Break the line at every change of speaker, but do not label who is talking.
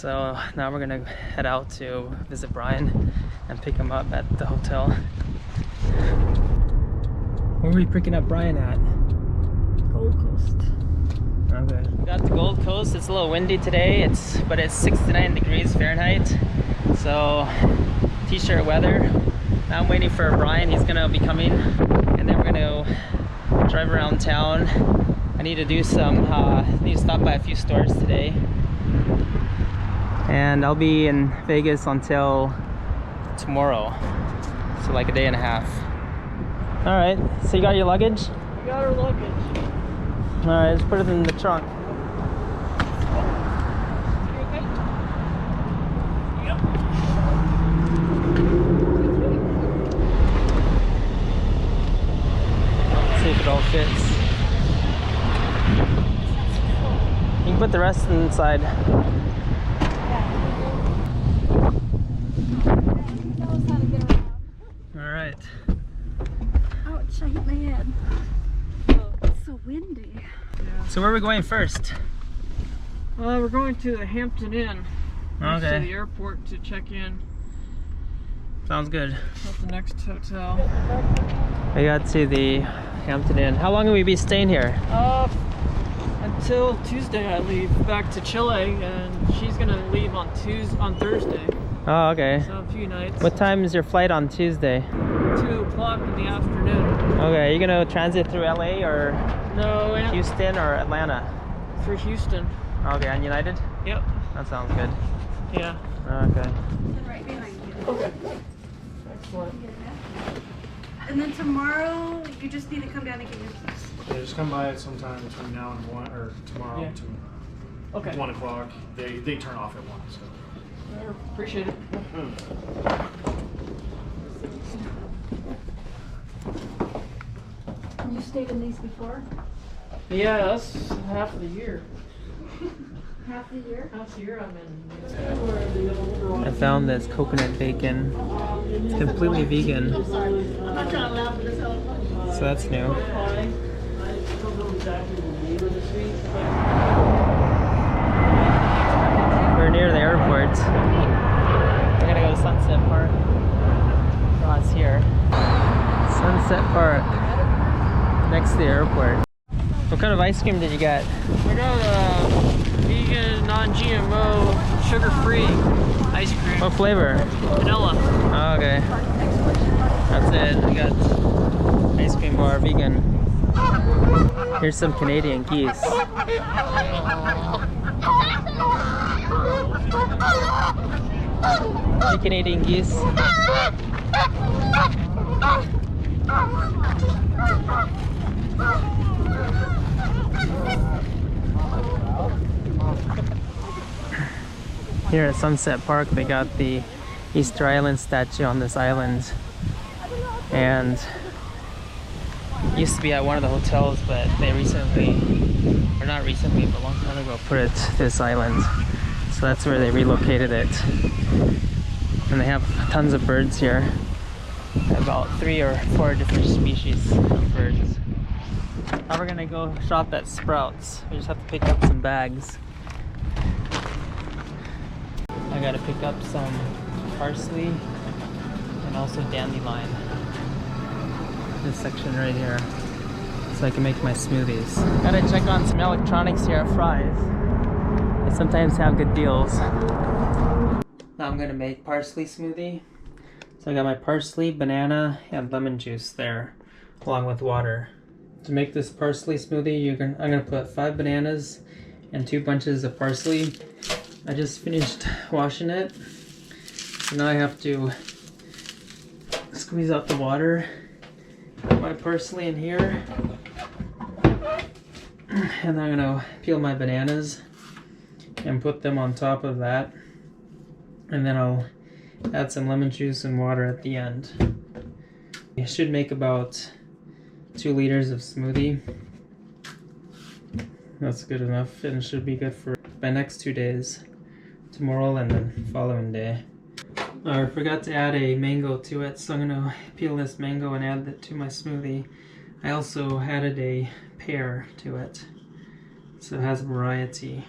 So now we're gonna head out to visit Brian and pick him up at the hotel. Where are we picking up Brian at?
Gold Coast.
Okay. We got the Gold Coast. It's a little windy today, but it's 69 degrees Fahrenheit. So t-shirt weather. Now I'm waiting for Brian. He's gonna be coming, and then we're gonna drive around town. I need to do some, need to stop by a few stores today. And I'll be in Vegas until tomorrow. So like a day and a half. Alright, so you got your luggage?
We got our luggage.
Alright, let's put it in the trunk.
You okay? Yep.
See if it all fits. You can put the rest inside. Alright.
Ouch, I hit my head. Oh, it's so windy. Yeah.
So where are we going first?
We're going to the Hampton Inn. Next
Okay.
to the airport to check in
Sounds good.
at the next hotel.
We got to the Hampton Inn. How long will we be staying here?
Until Tuesday I leave back to Chile, and she's gonna leave on Thursday.
Oh, okay.
So a few nights.
What time is your flight on Tuesday?
2 o'clock in the afternoon.
Okay, are you gonna transit through LA or
No,
Houston or Atlanta?
for Houston.
Okay, on United?
Yep.
That sounds good.
Yeah.
Okay.
Right behind you.
Okay. Excellent.
And then tomorrow, you just need to come down and get your keys.
Yeah, just come by sometime between now and 1, or tomorrow
Yeah.
to
Okay.
1 o'clock. They turn off at 1, so.
Appreciate it.
You stayed in these before?
Yeah, that's half of the year.
Half the year?
Half the year I'm in.
I found this coconut bacon. It's completely vegan.
I'm not trying to laugh at this.
So that's new.
I don't know exactly the name of the sweet.
We're near the airport. We're gonna go to Sunset Park. Oh, it's here. Sunset Park. Next to the airport. What kind of ice cream did you get?
I got vegan, non-GMO, sugar-free ice cream.
What flavor?
Vanilla.
Oh, okay. That's it. We got ice cream bar, vegan. Here's some Canadian geese. Hey, Canadian geese. Here at Sunset Park, they got the Easter Island statue on this island, and it used to be at one of the hotels, but they recently, or not recently, but a long time ago, put it to this island. So that's where they relocated it. And they have tons of birds here, about 3 or 4 different species of birds. Now we're gonna go shop at Sprouts. We just have to pick up some bags. I gotta pick up some parsley and also dandelion. This section right here, so I can make my smoothies. Gotta check on some electronics here at Fry's. They sometimes have good deals. Now I'm gonna make parsley smoothie. So I got my parsley, banana, and lemon juice there, along with water. To make this parsley smoothie, I'm gonna put 5 bananas and 2 bunches of parsley. I just finished washing it, so now I have to squeeze out the water. Put my parsley in here, and then I'm gonna peel my bananas and put them on top of that, and then I'll add some lemon juice and water at the end. It should make about 2 liters of smoothie. That's good enough, and it should be good for my next 2 days. Tomorrow and the following day. I forgot to add a mango to it, so I'm gonna peel this mango and add that to my smoothie. I also added a pear to it, so it has variety.